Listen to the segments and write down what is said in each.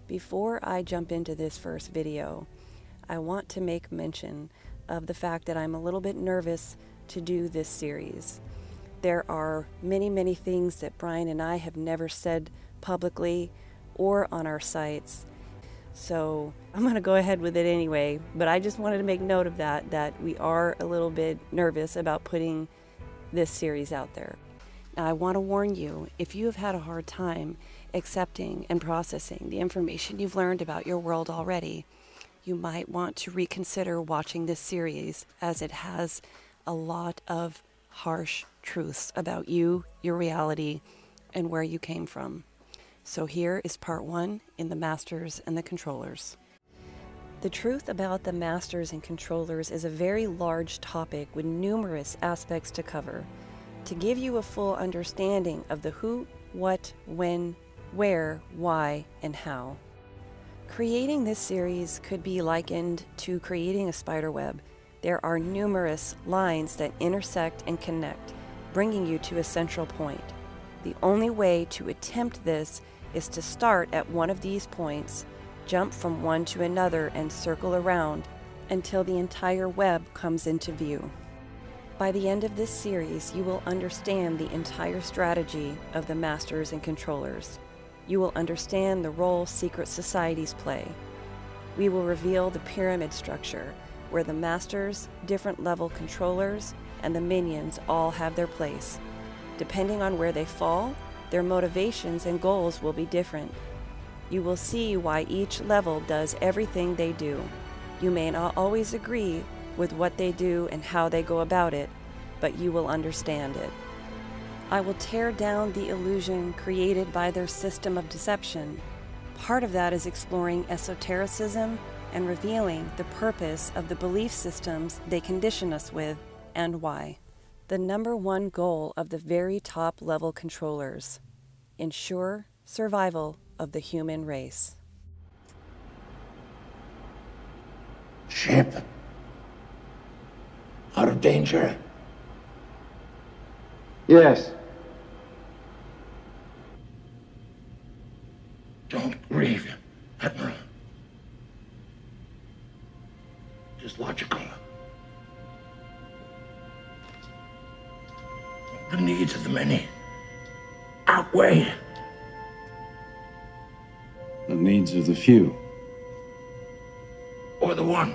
Before I jump into this first video, I want to make mention of the fact that I'm a little bit nervous to do this series. There are many things that Brian and I have never said publicly or on our sites. So I'm going to go ahead with it anyway, but I just wanted to make note of that we are a little bit nervous about putting this series out there. Now, I want to warn you, if you have had a hard time accepting and processing the information you've learned about your world already, you might want to reconsider watching this series, as it has a lot of harsh truths about you, your reality, and where you came from. So here is part 1 in the Masters and the Controllers. The truth about the Masters and Controllers is a very large topic with numerous aspects to cover. To give you a full understanding of the who, what, when, where, why, and how. Creating this series could be likened to creating a spider web. There are numerous lines that intersect and connect, bringing you to a central point. The only way to attempt this is to start at one of these points, jump from one to another, and circle around until the entire web comes into view. By the end of this series, you will understand the entire strategy of the Masters and Controllers. You will understand the role secret societies play. We will reveal the pyramid structure, where the Masters, different level controllers, and the minions all have their place. Depending on where they fall, their motivations and goals will be different. You will see why each level does everything they do. You may not always agree with what they do and how they go about it, but you will understand it. I will tear down the illusion created by their system of deception. Part of that is exploring esotericism and revealing the purpose of the belief systems they condition us with and why. The number one goal of the very top level controllers: ensure survival of the human race. Ship. Out of danger? Yes. Don't grieve, Admiral. Just logical. The needs of the many outweigh The needs of the few. or the one.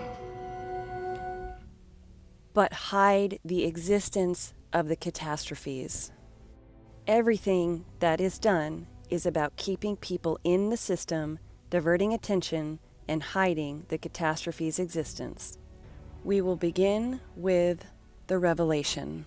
But hide the existence of the catastrophes. Everything that is done is about keeping people in the system, diverting attention, and hiding the catastrophe's existence. We will begin with the revelation.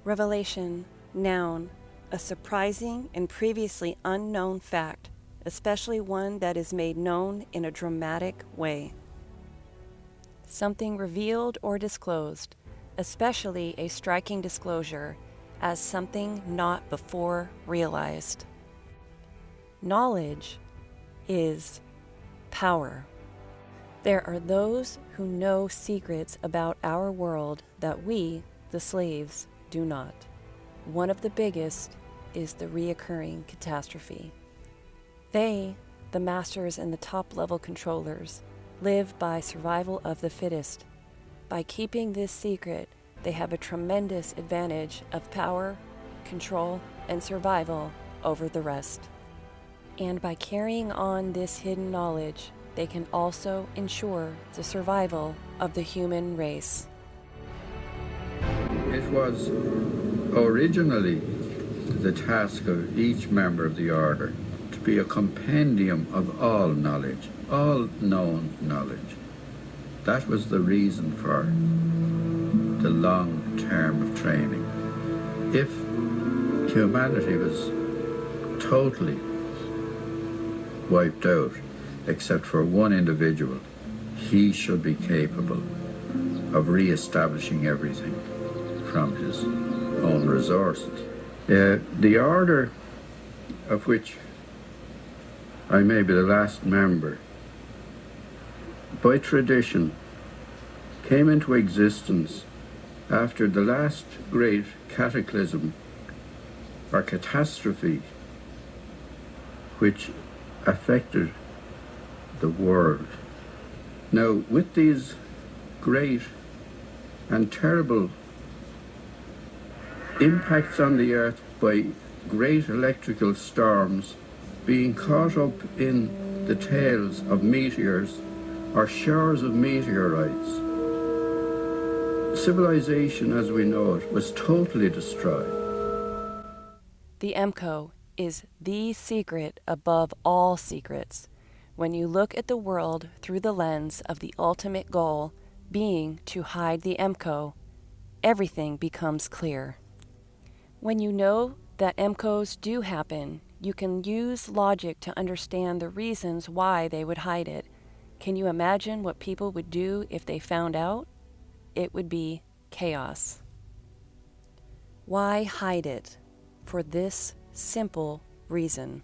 Revelation, noun, a surprising and previously unknown fact, especially one that is made known in a dramatic way. Something revealed or disclosed, especially a striking disclosure, as something not before realized. Knowledge is power. There are those who know secrets about our world that we, the slaves, do not. One of the biggest is the reoccurring catastrophe. They, the Masters and the top-level controllers, live by survival of the fittest. By keeping this secret, they have a tremendous advantage of power, control, and survival over the rest. And by carrying on this hidden knowledge, they can also ensure the survival of the human race. It was originally the task of each member of the order to be a compendium of all knowledge, all known knowledge. That was the reason for the long term of training. If humanity was totally wiped out, except for one individual, he should be capable of re-establishing everything from his own resources. The order, of which I may be the last member, by tradition came into existence after the last great cataclysm or catastrophe which affected the world. Now, with these great and terrible impacts on the earth by great electrical storms being caught up in the tails of meteors or showers of meteorites, civilization as we know it was totally destroyed. The EMPCOE is the secret above all secrets. When you look at the world through the lens of the ultimate goal being to hide the EMPCOE, everything becomes clear. When you know that EMPCOEs do happen, you can use logic to understand the reasons why they would hide it. Can you imagine what people would do if they found out? It would be chaos. Why hide it? For this simple reason.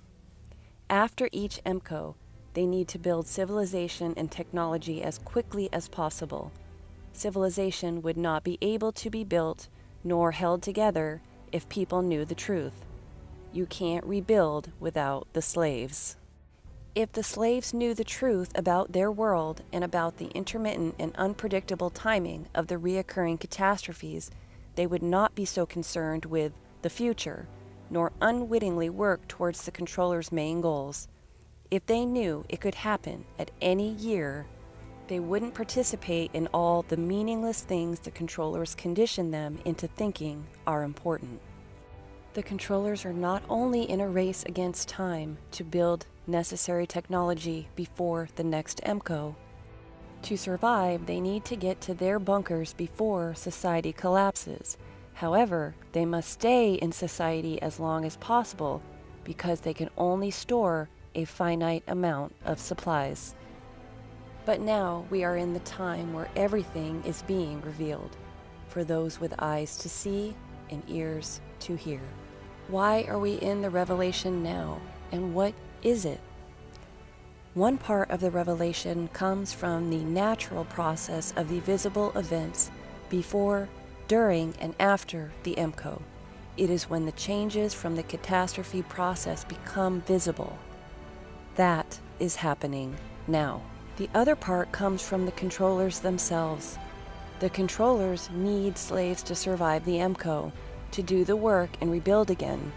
After each EMPCOE, they need to build civilization and technology as quickly as possible. Civilization would not be able to be built nor held together if people knew the truth. You can't rebuild without the slaves. If the slaves knew the truth about their world and about the intermittent and unpredictable timing of the reoccurring catastrophes, they would not be so concerned with the future, nor unwittingly work towards the controller's main goals. If they knew it could happen at any year, they wouldn't participate in all the meaningless things the controllers condition them into thinking are important. The controllers are not only in a race against time to build necessary technology before the next EMPCOE. To survive, they need to get to their bunkers before society collapses. However, they must stay in society as long as possible because they can only store a finite amount of supplies. But now we are in the time where everything is being revealed, for those with eyes to see and ears to hear. Why are we in the revelation now, and what is it? One part of the revelation comes from the natural process of the visible events before, during, and after the EMPCOE. It is when the changes from the catastrophe process become visible. That is happening now. The other part comes from the controllers themselves. The controllers need slaves to survive the EMPCOE, to do the work and rebuild again,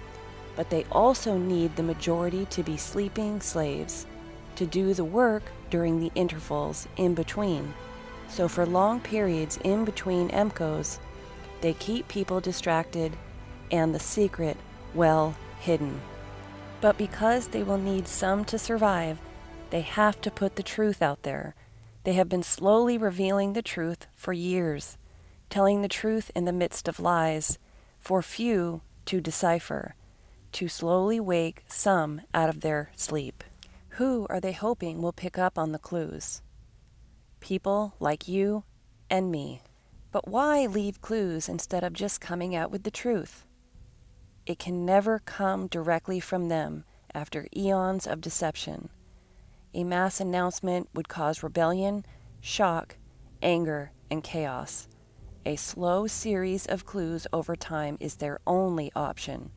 but they also need the majority to be sleeping slaves, to do the work during the intervals in between. So for long periods in between EMPCOEs, they keep people distracted and the secret well hidden. But because they will need some to survive, they have to put the truth out there. They have been slowly revealing the truth for years, telling the truth in the midst of lies, for few to decipher, to slowly wake some out of their sleep. Who are they hoping will pick up on the clues? People like you and me. But why leave clues instead of just coming out with the truth? It can never come directly from them after eons of deception. A mass announcement would cause rebellion, shock, anger, and chaos. A slow series of clues over time is their only option,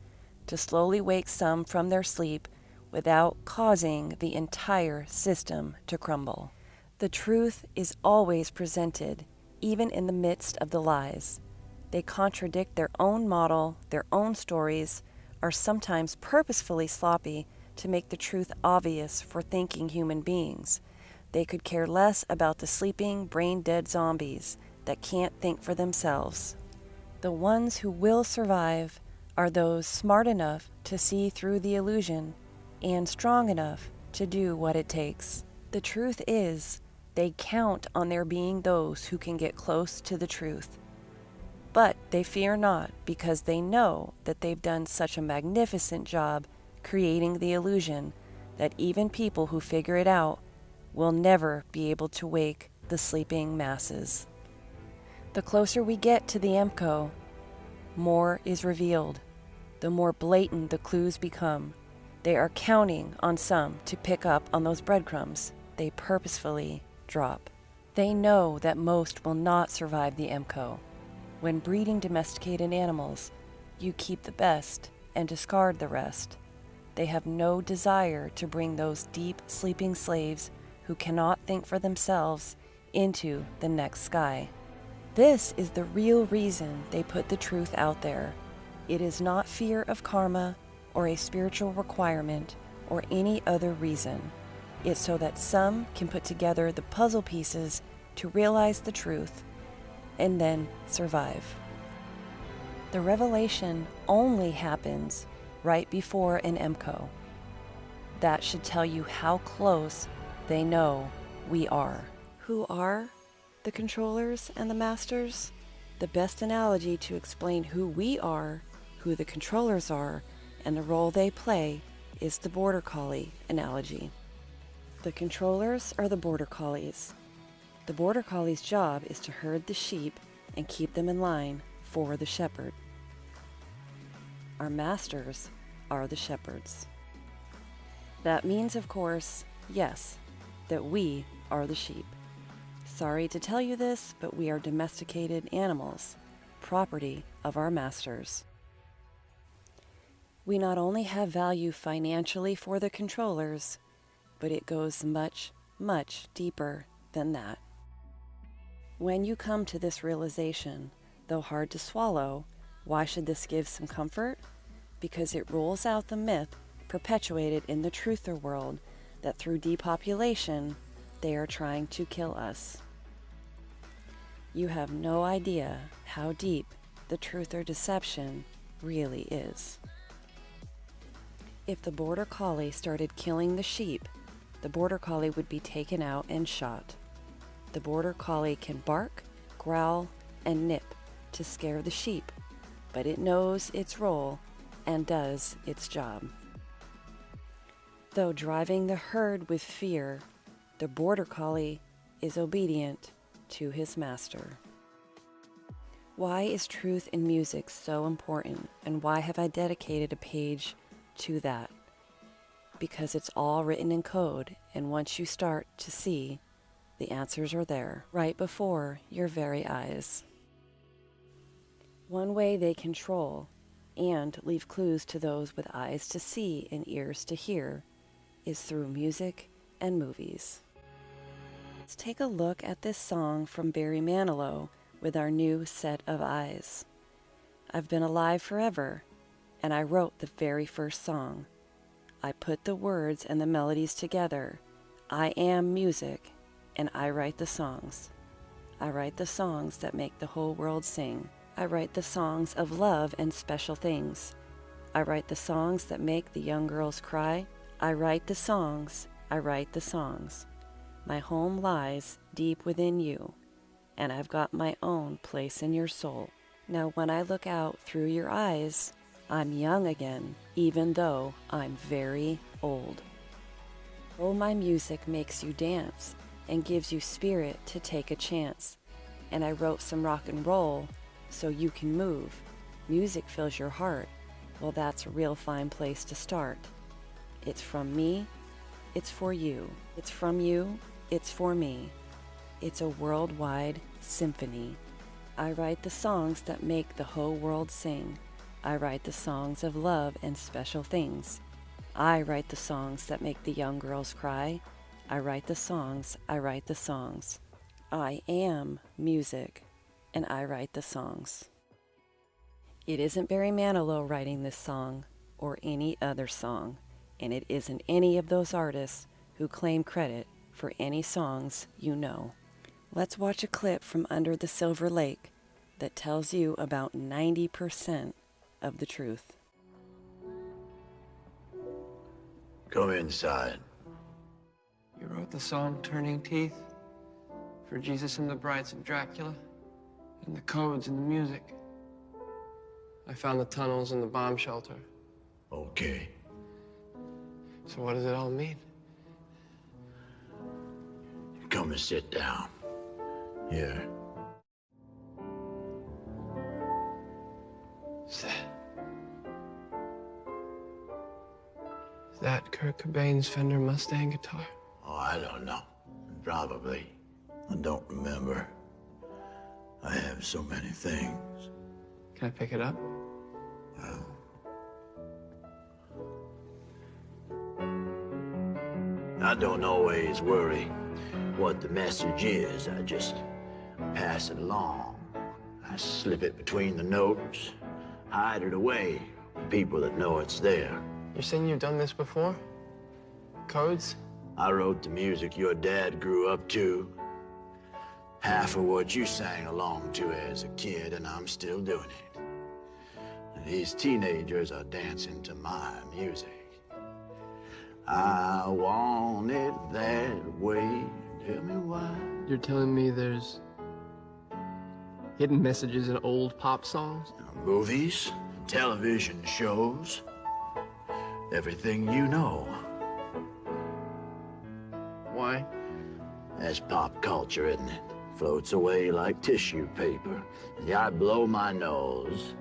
to slowly wake some from their sleep without causing the entire system to crumble. The truth is always presented, even in the midst of the lies. They contradict their own model, their own stories, are sometimes purposefully sloppy to make the truth obvious for thinking human beings. They could care less about the sleeping, brain-dead zombies that can't think for themselves. The ones who will survive are those smart enough to see through the illusion and strong enough to do what it takes. The truth is, they count on there being those who can get close to the truth. But they fear not, because they know that they've done such a magnificent job creating the illusion that even people who figure it out will never be able to wake the sleeping masses. The closer we get to the EMPCOE, more is revealed. The more blatant the clues become. They are counting on some to pick up on those breadcrumbs they purposefully drop. They know that most will not survive the EMPCOE. When breeding domesticated animals, you keep the best and discard the rest. They have no desire to bring those deep sleeping slaves who cannot think for themselves into the next sky. This is the real reason they put the truth out there. It is not fear of karma or a spiritual requirement or any other reason. It's so that some can put together the puzzle pieces to realize the truth and then survive. The revelation only happens right before an EMPCOE. That should tell you how close they know we are. Who are the controllers and the masters? The best analogy to explain who we are, who the controllers are, and the role they play is the border collie analogy. The controllers are the border collies. The border collie's job is to herd the sheep and keep them in line for the shepherd. Our masters are the shepherds. That means, of course, yes, that we are the sheep. Sorry to tell you this, but we are domesticated animals, property of our masters. We not only have value financially for the controllers, but it goes much, much deeper than that. When you come to this realization, though hard to swallow, why should this give some comfort? Because it rules out the myth perpetuated in the truther world that through depopulation, they are trying to kill us. You have no idea how deep the truther deception really is. If the border collie started killing the sheep, the border collie would be taken out and shot. The border collie can bark, growl, and nip to scare the sheep, but it knows its role and does its job. Though driving the herd with fear, the border collie is obedient to his master. Why is truth in music so important, and why have I dedicated a page to that? Because it's all written in code, and once you start to see, the answers are there, right before your very eyes. One way they control and leave clues to those with eyes to see and ears to hear is through music and movies. Let's take a look at this song from Barry Manilow with our new set of eyes. I've been alive forever, and I wrote the very first song. I put the words and the melodies together. I am music, and I write the songs. I write the songs that make the whole world sing. I write the songs of love and special things. I write the songs that make the young girls cry. I write the songs, I write the songs. My home lies deep within you, and I've got my own place in your soul. Now when I look out through your eyes, I'm young again, even though I'm very old. Oh, my music makes you dance and gives you spirit to take a chance. And I wrote some rock and roll so you can move. Music fills your heart. Well, that's a real fine place to start. It's from me, it's for you. It's from you, it's for me. It's a worldwide symphony. I write the songs that make the whole world sing. I write the songs of love and special things. I write the songs that make the young girls cry. I write the songs, I write the songs. I am music, and I write the songs. It isn't Barry Manilow writing this song, or any other song, and it isn't any of those artists who claim credit for any songs you know. Let's watch a clip from Under the Silver Lake that tells you about 90% of the truth. Come inside. You wrote the song Turning Teeth for Jesus and the Brides of Dracula, and the codes and the music. I found the tunnels and the bomb shelter. Okay. So what does it all mean? Come and sit down. Here. Is that Kurt Cobain's Fender Mustang guitar? Oh, I don't know. Probably. I don't remember. I have so many things. Can I pick it up? Well, I don't always worry what the message is. I just pass it along. I slip it between the notes, hide it away from people that know it's there. You're saying you've done this before? Codes? I wrote the music your dad grew up to. Half of what you sang along to as a kid, and I'm still doing it. And these teenagers are dancing to my music. I want it that way. Tell me why. You're telling me there's hidden messages in old pop songs? Movies, television shows, everything you know. Why? That's pop culture, isn't it? Floats away like tissue paper. And I blow my nose.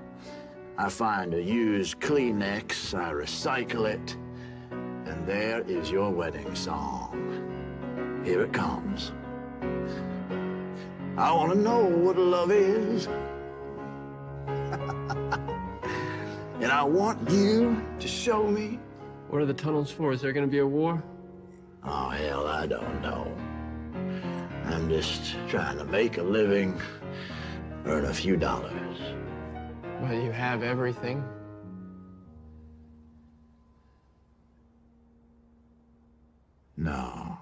I find a used Kleenex, I recycle it, and there is your wedding song. Here it comes. I want to know what love is. And I want you to show me. What are the tunnels for? Is there gonna be a war? Oh, hell, I don't know. I'm just trying to make a living, earn a few dollars. Well, you have everything. No.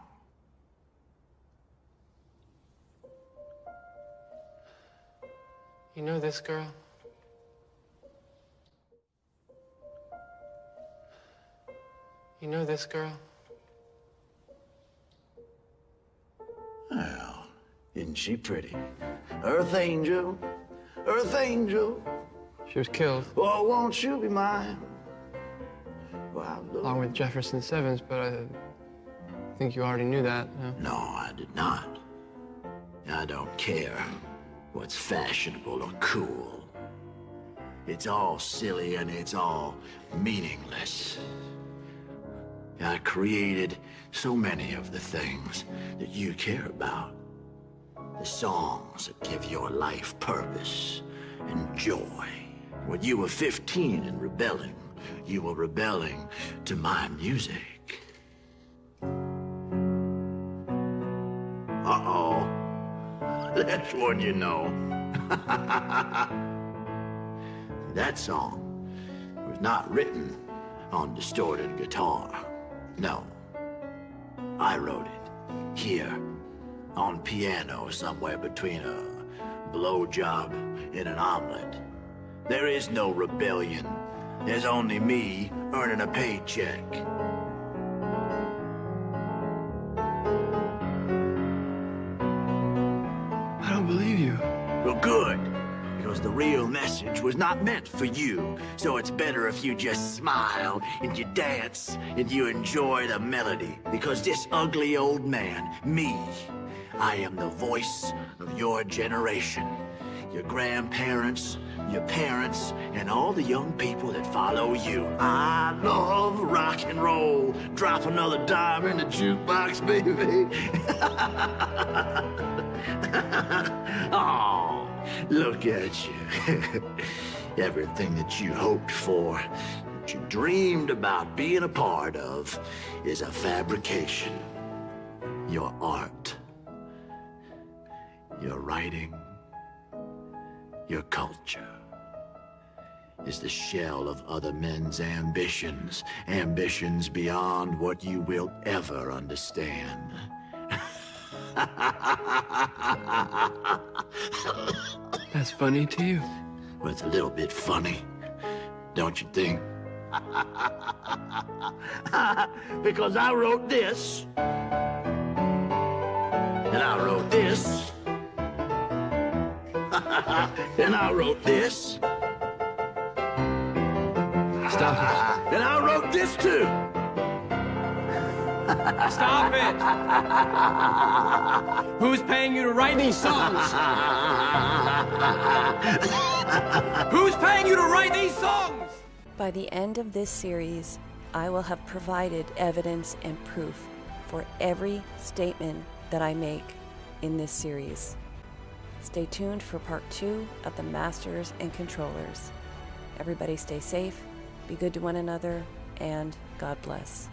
You know this girl? You know this girl? Well, isn't she pretty? Earth angel, Earth angel. She was killed, Oh, won't you be mine? Well, along with Jefferson Sevens, but I think you already knew that. No? No, I did not. I don't care what's fashionable or cool. It's all silly and it's all meaningless. I created so many of the things that you care about. The songs that give your life purpose and joy. When you were 15 and rebelling, you were rebelling to my music. Uh-oh. That's one you know. That song was not written on distorted guitar. No. I wrote it here on piano somewhere between a blowjob and an omelet. There is no rebellion. There's only me earning a paycheck. I don't believe you. Well, good, because the real message was not meant for you. So it's better if you just smile and you dance and you enjoy the melody. Because this ugly old man, me, I am the voice of your generation. Your grandparents, your parents, and all the young people that follow you. I love rock and roll. Drop another dime in the jukebox, baby. Oh, look at you. Everything that you hoped for, that you dreamed about being a part of, is a fabrication. Your art, your writing, your culture is the shell of other men's ambitions, ambitions beyond what you will ever understand. That's funny to you. Well, it's a little bit funny, don't you think? Because I wrote this, and I wrote this, and I wrote this. Stop And I wrote this too. it. Stop it. Who's paying you to write these songs? Who's paying you to write these songs? By the end of this series, I will have provided evidence and proof for every statement that I make in this series. Stay tuned for part 2 of the Masters and Controllers. Everybody stay safe, be good to one another, and God bless.